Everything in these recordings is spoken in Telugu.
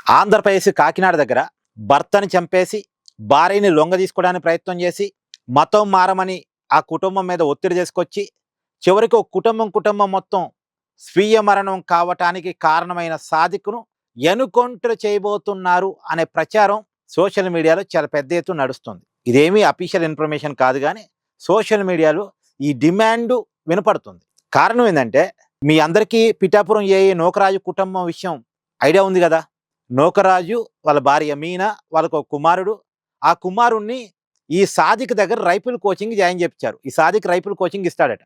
ఆంధ్రప్రదేశ్ కాకినాడ దగ్గర భర్తని చంపేసి భార్యని లొంగ తీసుకోవడానికి ప్రయత్నం చేసి మతం మారమని ఆ కుటుంబం మీద ఒత్తిడి తీసుకొచ్చి చివరికి ఒక కుటుంబం మొత్తం స్వీయ మరణం కావటానికి కారణమైన సాదిక్ను ఎన్కౌంటర్ చేయబోతున్నారు అనే ప్రచారం సోషల్ మీడియాలో చాలా పెద్ద ఎత్తున నడుస్తుంది. ఇదేమీ అఫీషియల్ ఇన్ఫర్మేషన్ కాదు, కానీ సోషల్ మీడియాలో ఈ డిమాండ్ వినపడుతుంది. కారణం ఏంటంటే, మీ అందరికీ పిఠాపురం ఏఏ నూకరాజు కుటుంబం విషయం ఐడియా ఉంది కదా. నూకరాజు వాళ్ళ భార్య మీనా, వాళ్ళకు ఒక కుమారుడు. ఆ కుమారుణ్ణి ఈ సాదిక్ దగ్గర రైఫిల్ కోచింగ్ జాయిన్ చేయించారు. ఈ సాదిక్ రైఫిల్ కోచింగ్ ఇస్తాడట.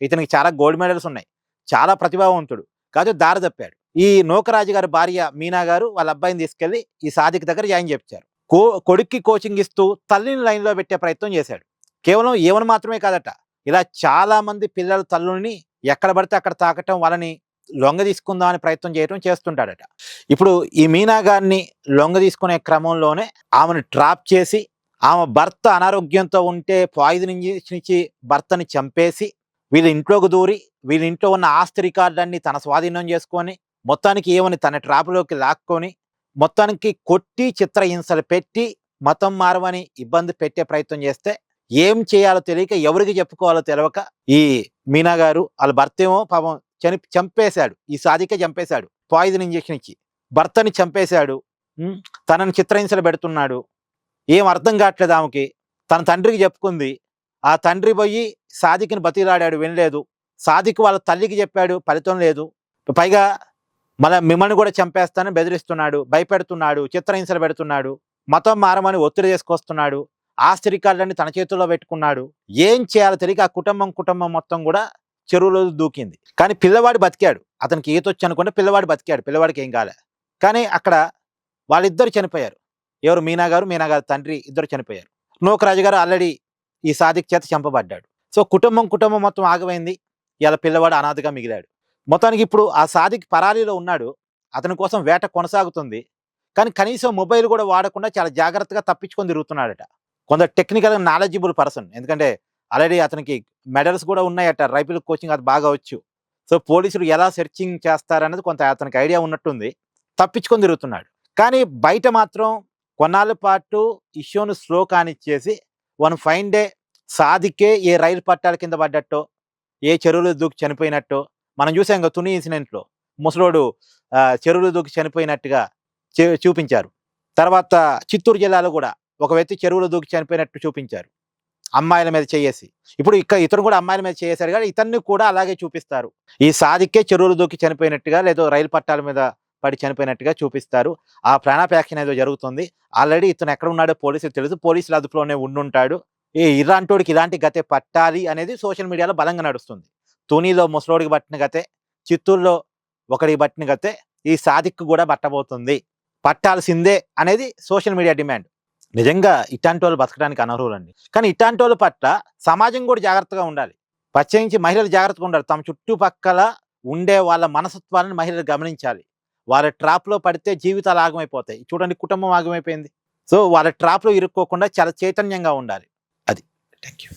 ఇతనికి చాలా గోల్డ్ మెడల్స్ ఉన్నాయి, చాలా ప్రతిభావంతుడు, కాదు దారి తప్పాడు. ఈ నూకరాజు గారి భార్య మీనా గారు వాళ్ళ అబ్బాయిని తీసుకెళ్లి ఈ సాదిక్ దగ్గర జాయిన్ చేయించారు. కొడుక్కి కోచింగ్ ఇస్తూ తల్లిని లైన్లో పెట్టే ప్రయత్నం చేశాడు. కేవలం ఈవెన్ మాత్రమే కాదట, ఇలా చాలా మంది పిల్లల తల్లుల్ని ఎక్కడ పడితే అక్కడ తాకటం, వాళ్ళని లొంగ తీసుకుందామని ప్రయత్నం చేయడం చేస్తుంటాడట. ఇప్పుడు ఈ మీనా గారిని లొంగ తీసుకునే క్రమంలోనే ఆమెను ట్రాప్ చేసి, ఆమె భర్త అనారోగ్యంతో ఉంటే పాయిజన్ ఇంజెక్షన్ ఇచ్చి భర్తని చంపేసి, వీళ్ళ ఇంట్లోకి దూరి వీళ్ళ ఇంట్లో ఉన్న ఆస్తి రికార్డులన్నీ తన స్వాధీనం చేసుకొని, మొత్తానికి ఏమని తన ట్రాప్లోకి లాక్కొని, మొత్తానికి కొట్టి చిత్రహింసలు పెట్టి మతం మారమని ఇబ్బంది పెట్టే ప్రయత్నం చేస్తే, ఏం చేయాలో తెలియక, ఎవరికి చెప్పుకోవాలో తెలియక ఈ మీనా గారు వాళ్ళ భర్త ఏమో పాపం చంపేశాడు. ఈ సాదికే చంపేశాడు, పాయిజన్ ఇంజెక్షన్ ఇచ్చి భర్తని చంపేశాడు. తనని చిత్రహింసలు పెడుతున్నాడు. ఏం అర్థం కావట్లేదు ఆమెకి. తన తండ్రికి చెప్పుకుంది. ఆ తండ్రి పోయి సాదిక్ని బతిలాడాడు, వినలేదు. సాదిక్ వాళ్ళ తల్లికి చెప్పాడు, ఫలితం లేదు. పైగా మళ్ళీ మిమ్మల్ని కూడా చంపేస్తానని బెదిరిస్తున్నాడు, భయపెడుతున్నాడు, చిత్రహింసలు పెడుతున్నాడు, మతం మారమని ఒత్తిడి చేసుకొస్తున్నాడు, ఆస్తి రికార్డులన్నీ తన చేతుల్లో పెట్టుకున్నాడు. ఏం చేయాలో తెలియక ఆ కుటుంబం మొత్తం కూడా చెరువులో దూకింది. కానీ పిల్లవాడు బతికాడు. అతనికి ఈతొచ్చు అనుకుంటే పిల్లవాడు బతికాడు, పిల్లవాడికి ఏం కాలే. కానీ అక్కడ వాళ్ళిద్దరు చనిపోయారు. ఎవరు? మీనా గారు తండ్రి ఇద్దరు చనిపోయారు. నూకరాజు గారు ఆల్రెడీ ఈ సాదిక్ చేత చంపబడ్డాడు. సో కుటుంబం మొత్తం ఆగమైంది. ఇలా పిల్లవాడు అనాథగా మిగిలాడు. మొత్తానికి ఇప్పుడు ఆ సాదిక్ పరారీలో ఉన్నాడు. అతని కోసం వేట కొనసాగుతుంది. కానీ కనీసం మొబైల్ కూడా వాడకుండా చాలా జాగ్రత్తగా తప్పించుకొని తిరుగుతున్నాడట. కొంత టెక్నికల్ నాలెడ్జిబుల్ పర్సన్, ఎందుకంటే ఆల్రెడీ అతనికి మెడల్స్ కూడా ఉన్నాయట, రైఫిల్ కోచింగ్ అది బాగా వచ్చు. సో పోలీసులు ఎలా సెర్చింగ్ చేస్తారనేది కొంత అతనికి ఐడియా ఉన్నట్టుంది. తప్పించుకొని తిరుగుతున్నాడు. కానీ బయట మాత్రం కొన్నాళ్ళ పాటు ఇష్యూను స్లో కానిచ్చేసి, వన్ ఫైన్ డే సాదికే ఏ రైలు పట్టాల కింద పడ్డట్టో, ఏ చెరువులు దూకి చనిపోయినట్టో మనం చూసాం కదా. తుని ఇన్సిడెంట్లో ముసలోడు చెరువులు దూకి చనిపోయినట్టుగా చూపించారు. తర్వాత చిత్తూరు జిల్లాలో కూడా ఒక వ్యక్తి చెరువులు దూకి చనిపోయినట్టు చూపించారు, అమ్మాయిల మీద చేసి. ఇప్పుడు ఇతను కూడా అమ్మాయిల మీద చేశారు, కానీ ఇతన్ని కూడా అలాగే చూపిస్తారు. ఈ సాదికే చెరువులు దూకి చనిపోయినట్టుగా, లేదా రైలు పట్టాల మీద పడి చనిపోయినట్టుగా చూపిస్తారు. ఆ ప్రాణాపేక్షణ ఏదో జరుగుతుంది. ఆల్రెడీ ఇతను ఎక్కడ ఉన్నాడో పోలీసులు తెలుసు, పోలీసుల అదుపులోనే ఉండుంటాడు. ఇలాంటోడికి ఇలాంటి గతే పట్టాలి అనేది సోషల్ మీడియాలో బలంగా నడుస్తుంది. తునిలో ముసలోడికి పట్టిన గతే, చిత్తూరులో ఒకడికి పట్టిన గతే ఈ సాదిక్ కూడా పట్టబోతుంది, పట్టాల్సిందే అనేది సోషల్ మీడియా డిమాండ్. నిజంగా ఇట్లాంటి వాళ్ళు బతకడానికి అనర్హులండి. కానీ ఇట్లాంటి వాళ్ళ పట్ల సమాజం కూడా జాగ్రత్తగా ఉండాలి. ప్రత్యేకించి మహిళలు జాగ్రత్తగా ఉండాలి. తమ చుట్టుపక్కల ఉండే వాళ్ళ మనస్తత్వాలను మహిళలు గమనించాలి. వాళ్ళ ట్రాప్లో పడితే జీవితాలు ఆగమైపోతాయి. చూడండి, కుటుంబం ఆగమైపోయింది. సో వాళ్ళ ట్రాప్లో ఇరుక్కోకుండా చాలా చైతన్యంగా ఉండాలి. అది. Thank you.